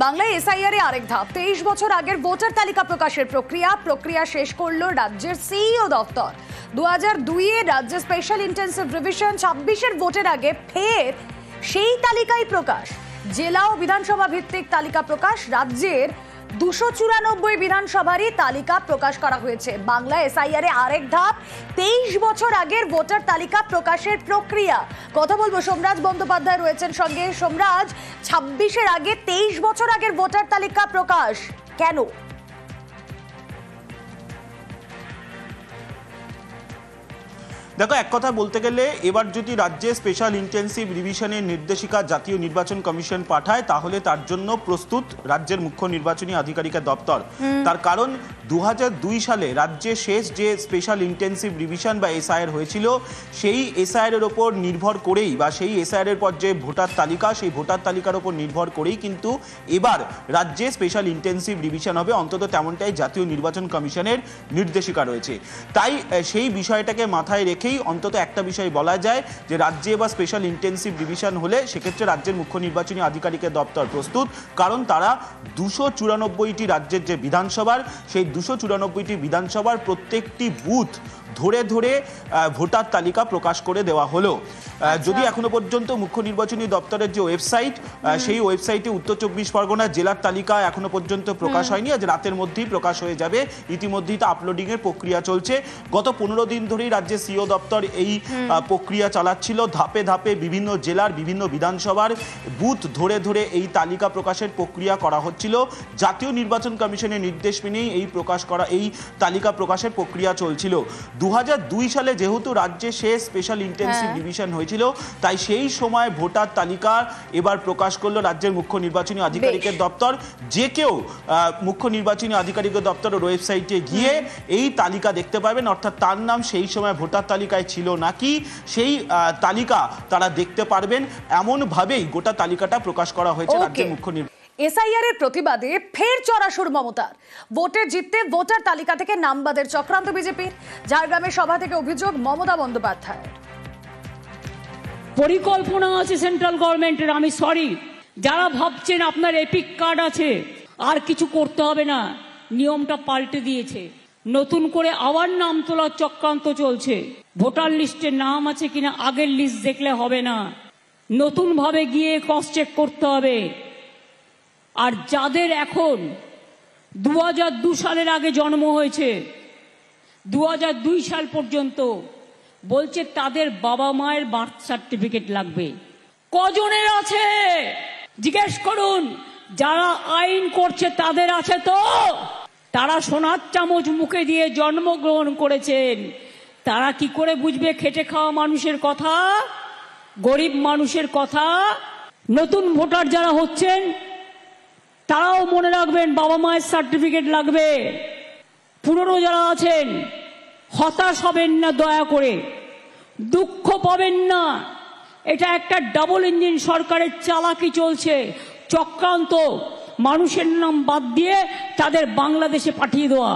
বাংলায় এসআইআর এ আরেক ধাপ। 23 বছর আগের ভোটার তালিকা প্রকাশের প্রক্রিয়া শেষ করলো রাজ্যের সিইও দপ্তর। 2002 এ রাজ্যের স্পেশাল ইন্টেন্সিভ রিভিশন 26-এর ভোটের আগে ফের সেই তালিকায় প্রকাশ। জেলা ও বিধানসভা ভিত্তিক তালিকা প্রকাশ। রাজ্যের 294 বিধানসভারই তালিকা প্রকাশ করা হয়েছে। বাংলা এসআইআর এ আরেক ধাপ। 23 বছর আগের ভোটার তালিকা প্রকাশের প্রক্রিয়া। কথা বলবো, সোমরাজ বন্দ্যোপাধ্যায় রয়েছেন সঙ্গে। সোমরাজ, 26-এর আগে 23 বছর আগের ভোটার তালিকা প্রকাশ কেন? দেখো, এক কথা বলতে গেলে এবার যদি রাজ্যে স্পেশাল ইন্টেন্সিভ রিভিশনের নির্দেশিকা জাতীয় নির্বাচন কমিশন পাঠায়, তাহলে তার জন্য প্রস্তুত রাজ্যের মুখ্য নির্বাচনী আধিকারিকের দপ্তর। তার কারণ 2002 সালে রাজ্যে শেষ যে স্পেশাল ইন্টেন্সিভ রিভিশন বা এসআইআর হয়েছিল, সেই এসআইআর এর ওপর নির্ভর করেই বা সেই এসআইআর এর পর যে ভোটার তালিকা, সেই ভোটার তালিকার ওপর নির্ভর করেই কিন্তু এবার রাজ্যে স্পেশাল ইন্টেন্সিভ রিভিশন হবে, অন্তত তেমনটাই জাতীয় নির্বাচন কমিশনের নির্দেশিকা রয়েছে। তাই সেই বিষয়টাকে মাথায় রেখে অন্তত একটা বিষয় বলা যায় যে রাজ্যে বা স্পেশাল ইন্টেন্সিভ ডিভিশন হলে সেক্ষেত্রে রাজ্যের মুখ্য নির্বাচনী আধিকারিকের দপ্তর প্রস্তুত। কারণ তারা 294টি রাজ্যের যে বিধানসভার, সেই 294টি বিধানসভার প্রত্যেকটি বুথ ধরে ধরে ভোটার তালিকা প্রকাশ করে দেওয়া হলো। যদি এখনো পর্যন্ত মুখ্য নির্বাচনী দপ্তরের যে ওয়েবসাইট, সেই ওয়েবসাইটে উত্তর 24 পরগনা জেলার তালিকা এখনো পর্যন্ত প্রকাশ হয়নি। আজ রাতের মধ্যেই প্রকাশ হয়ে যাবে। ইতিমধ্যেই তা আপলোডিং এর প্রক্রিয়া চলছে। গত 15 দিন ধরেই রাজ্যের সিও দপ্তর এই প্রক্রিয়া চালাচ্ছিল। ধাপে ধাপে বিভিন্ন জেলার বিভিন্ন বিধানসভার বুথ ধরে ধরে এই তালিকা প্রকাশের প্রক্রিয়া করা হচ্ছিল। জাতীয় নির্বাচন কমিশনের নির্দেশ মেনেই এই তালিকা প্রকাশের প্রক্রিয়া চলছিল। 2002 সালে যেহেতু রাজ্যে শেষ স্পেশাল ইন্টেন্সিভ ডিভিশন হয়েছিল, তাই সেই সময় ভোটার তালিকা এবার প্রকাশ করলো রাজ্যের মুখ্য নির্বাচনী আধিকারিকের দপ্তর। যে কেউ মুখ্য নির্বাচনী আধিকারিকের দপ্তরের ওয়েবসাইটে গিয়ে এই তালিকা দেখতে পাবেন, অর্থাৎ তার নাম সেই সময় ভোটার তালিকায় ছিল নাকি সেই তালিকা তারা দেখতে পারবেন। এমনভাবেই গোটা তালিকাটা প্রকাশ করা হয়েছে রাজ্যের মুখ্য নির্বাচনী। এসআইআর এর প্রতিবাদে ফের চড়াশুর মমতার। ভোটে জিততে ভোটার তালিকা থেকে নাম বাদের চক্রান্ত বিজেপির। ঝাড়গ্রামের সভা থেকে অভিযোগ মমতা বন্দ্যোপাধ্যায়। পরিকল্পনা আছে সেন্ট্রাল গভর্নমেন্টের। আমি সরি, যারা ভাবছেন আপনার এপিক কার্ড আছে আর কিছু করতে হবে না, নিয়মটা পাল্টে দিয়েছে। নতুন করে আবার নাম তোলার চক্রান্ত চলছে। ভোটার লিস্টে নাম আছে কিনা আগের লিস্ট দেখলে হবে না, নতুন ভাবে গিয়ে ক্রস চেক করতে হবে। আর যাদের এখন 2002 সালের আগে জন্ম হয়েছে, 2002 সাল পর্যন্ত, বলছে তাদের বাবা মায়ের বার্থ সার্টিফিকেট লাগবে। কজনের আছে জিজ্ঞেস করুন। যারা আইন করছে তাদের আছে তো? তারা সোনার চামচ মুখে দিয়ে জন্মগ্রহণ করেছেন। তারা কি করে বুঝবে খেটে খাওয়া মানুষের কথা, গরিব মানুষের কথা? নতুন ভোটার যারা হচ্ছেন তারাও মনে রাখবেন বাবা মায়ের সার্টিফিকেট লাগবে। পুরনো যারা আছেন হতাশ হবেন না, দয়া করে দুঃখ পাবেন না। এটা একটা ডাবল ইঞ্জিন সরকারের চালাকি চলছে, চক্রান্ত। মানুষের নাম বাদ দিয়ে তাদের বাংলাদেশে পাঠিয়ে দেওয়া।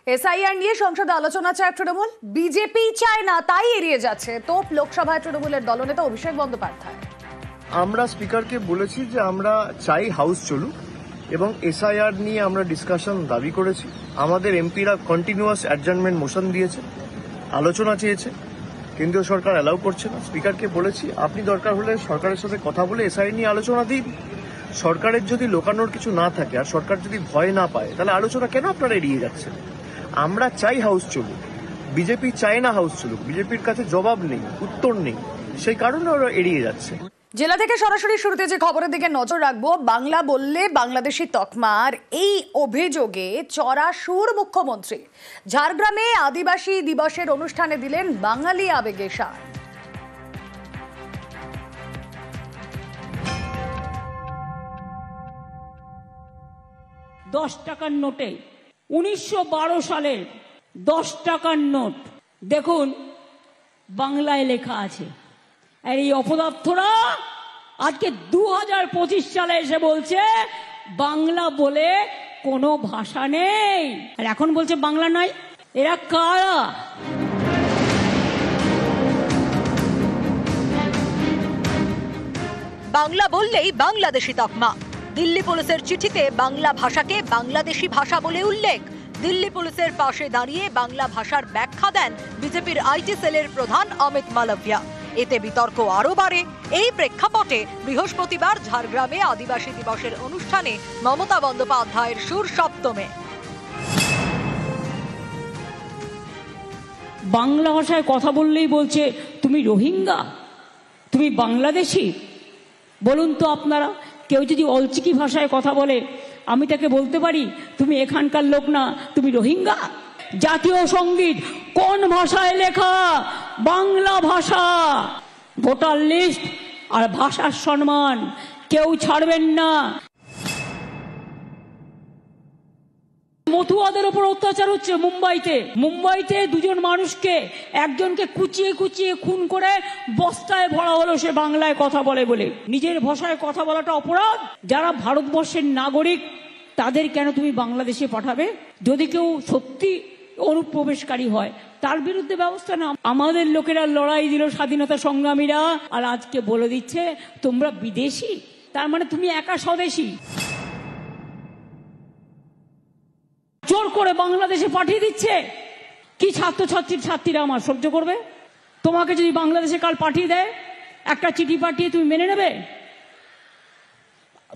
এসআইআর নিয়ে সংসদে আলোচনা চায় তৃণমূল। বিজেপি চায় না, তাই এড়িয়ে যাচ্ছে। তোপ লোকসভায় তৃণমূলের দলনেতা অভিষেক বন্দ্যোপাধ্যায়। আমরা স্পিকারকে বলেছি যে আমরা চাই হাউস চলুক এবং এসআইআর নিয়ে আমরা ডিসকাশন দাবি করেছি। আমাদের এমপিরা কন্টিনিউয়াস অ্যাডজার্নমেন্ট মোশন দিয়েছে, আলোচনা চেয়েছে, কেন্দ্রীয় সরকার অ্যালাউ করছে না। স্পিকারকে বলেছি আপনি দরকার হলে সরকারের সাথে কথা বলে এসআইআর নিয়ে আলোচনা দিন। সরকারের যদি লোকানোর কিছু না থাকে আর সরকার যদি ভয় না পায়, তাহলে আলোচনা কেন আপনারা এড়িয়ে যাচ্ছেন? আমরা চাই হাউস চলুক, বিজেপি চায় না হাউস চলুক। বিজেপির কাছে জবাব নেই, উত্তর নেই, সেই কারণে ওরা এড়িয়ে যাচ্ছে। জেলা থেকে সরাসরি শুরুতে যে খবরের দিকে নজর রাখবো, বাংলা বললে বাংলাদেশি তকমার এই অভিযোগে চড়া সুর মুখ্যমন্ত্রী। ঝাড়গ্রামে আদিবাসী দিবসের অনুষ্ঠানে দিলেন বাঙালি আবেগে সার। 10 টাকার নোটে 1912 সালের 10 টাকার নোট দেখুন, বাংলায় লেখা আছে। আর এই অপদার্থরা আজকে 2025 সালে এসে বলছে বাংলা বলে কোনো ভাষা নেই, আর এখন বলছে বাংলা নয়। এরা কারা? বাংলা বললেই বাংলাদেশি তকমা। দিল্লি পুলিশের চিঠিতে বাংলা ভাষাকে বাংলাদেশি ভাষা বলে উল্লেখ। দিল্লি পুলিশের পাশে দাঁড়িয়ে বাংলা ভাষার ব্যাখ্যা দেন বিজেপির আইটি সেলের প্রধান অমিত মালভিয়া। এতে বিতর্ক আরও বাড়ে। এই প্রেক্ষাপটে বৃহস্পতিবার ঝাড়গ্রামে আদিবাসী দিবসের অনুষ্ঠানে মমতা বন্দ্যোপাধ্যায়ের সুর সপ্তমে। বাংলা ভাষায় কথা বললেই বলছে তুমি রোহিঙ্গা, তুমি বাংলাদেশি। বলুন তো আপনারা, কেউ যদি অলচিকি ভাষায় কথা বলে আমি তাকে বলতে পারি তুমি এখানকার লোক না, তুমি রোহিঙ্গা? জাতীয় সঙ্গীত কোন ভাষায় লেখা? বাংলা ভাষা। ভোটার লিস্ট আর ভাষার সম্মান কেউ ছাড়বেন না। মতুয়াদের উপর অত্যাচার হচ্ছে মুম্বাইতে দুজন মানুষকে, একজনকে কুচিয়ে কুচিয়ে খুন করে বস্তায় ভরা হলো সে বাংলায় কথা বলে বলে। নিজের ভাষায় কথা বলাটা অপরাধ? যারা ভারতবর্ষের নাগরিক তাদের কেন তুমি বাংলাদেশে পাঠাবে? যদি কেউ সত্যি অনুপ্রবেশকারী হয় তার বিরুদ্ধে ব্যবস্থা না। আমাদের লোকেরা লড়াই দিল, স্বাধীনতা সংগ্রামীরা, আর আজকে বলে দিচ্ছে তোমরা বিদেশি, তার মানে তুমি একা স্বদেশী। জোর করে বাংলাদেশে পাঠিয়ে দিচ্ছে। কি ছাত্রীরা আমার সহ্য করবে? তোমাকে যদি বাংলাদেশে কাল পাঠিয়ে দেয়, একটা চিঠি পাঠিয়ে তুমি মেনে নেবে?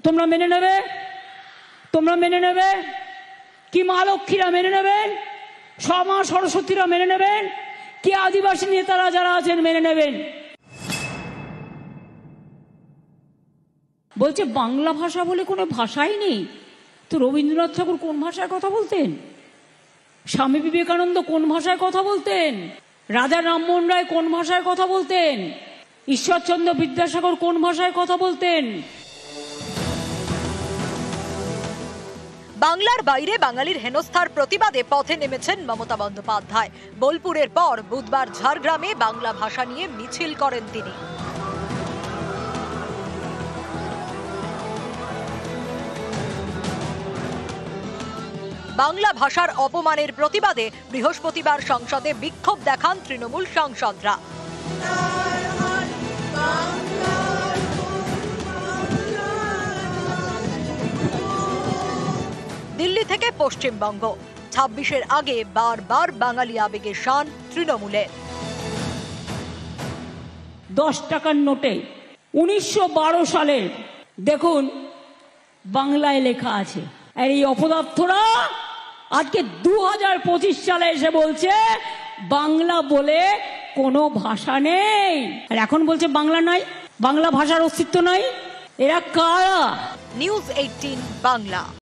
তোমরা মেনে নেবে? কি মা লক্ষ্মীরা মেনে নেবেন? মা সরস্বতীরা মেনে নেবেন? কি আদিবাসী নেতারা যারা আছেন মেনে নেবেন? বলছে বাংলা ভাষা বলে কোনো ভাষাই নেই। তো রবীন্দ্রনাথ ঠাকুর কোন ভাষায় কথা বলতেন? স্বামী বিবেকানন্দ কোন ভাষায় কথা বলতেন? রাজা রামমোহন রায় কোন ভাষায় কথা বলতেন? ঈশ্বরচন্দ্র বিদ্যাসাগর কোন ভাষায় কথা বলতেন? বাংলার বাইরে বাঙালির হেনস্থার প্রতিবাদে পথে নেমেছেন মমতা বন্দ্যোপাধ্যায়। বোলপুরের পর বুধবার ঝাড়গ্রামে বাংলা ভাষা নিয়ে মিছিল করেন তিনি। বাংলা ভাষার অপমানের প্রতিবাদে বৃহস্পতিবার সংসদে বিক্ষোভ দেখান তৃণমূল সাংসদরা। দিল্লি থেকে পশ্চিমবঙ্গ, 26-এর আগে বারবার বাঙালি আবেগের শান তৃণমূলের। 10 টাকার নোটে 1912 সালে দেখুন বাংলায় লেখা আছে। আর এই অপদার্থরা আজকে 2025 সালে এসে বলছে বাংলা বলে কোনো ভাষা নেই। আর এখন বলছে বাংলা নাই, বাংলা ভাষার অস্তিত্ব নাই। এরা কারা? নিউজ 18 বাংলা।